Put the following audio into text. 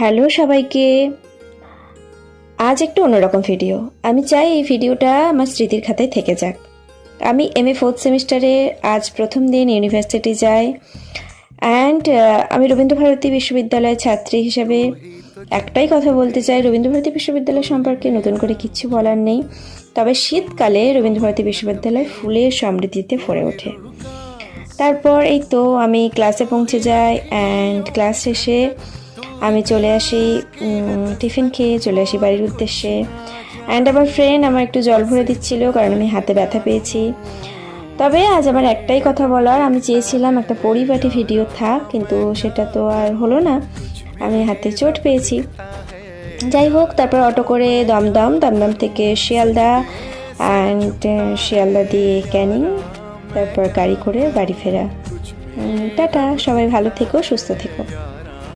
Hello সবাইকে। আজ একটু অন্যরকম ভিডিও। আমি চাই এই ভিডিওটা আমার স্মৃতির খাতায় থেকে যাক। আমি এমএ 4th সেমিস্টারে আজ প্রথম দিন ইউনিভার্সিটি যাই অ্যান্ড আমি রবীন্দ্রভারতী বিশ্ববিদ্যালয়ের ছাত্রী হিসেবে একটাই কথা বলতে চাই, রবীন্দ্রভারতী বিশ্ববিদ্যালয় সম্পর্কে নতুন করে কিচ্ছু বলার নেই। তবে শীতকালে রবীন্দ্রভারতী বিশ্ববিদ্যালয় ফুলের সমৃদ্ধিতে ভরে ওঠে। তারপর এই তো আমি ক্লাসে পৌঁছে যাই অ্যান্ড ক্লাস শেষে আমি চলে আসি, টিফিন খেয়ে চলে আসি বাড়ির উদ্দেশ্যে। অ্যান্ড আমার ফ্রেন্ড আমার একটু জল ভরে দিচ্ছিল কারণ আমি হাতে ব্যথা পেয়েছি। তবে আজ আমার একটাই কথা বলার, আমি চেয়েছিলাম একটা পরিপাটি ভিডিও থাক, কিন্তু সেটা তো আর হলো না, আমি হাতে চোট পেয়েছি। যাই হোক, তারপর অটো করে দমদম থেকে শিয়ালদা অ্যান্ড শিয়ালদা দিয়ে ক্যানিং, তারপর গাড়ি করে বাড়ি ফেরা। টাটা, সবাই ভালো থেকো, সুস্থ থেকো।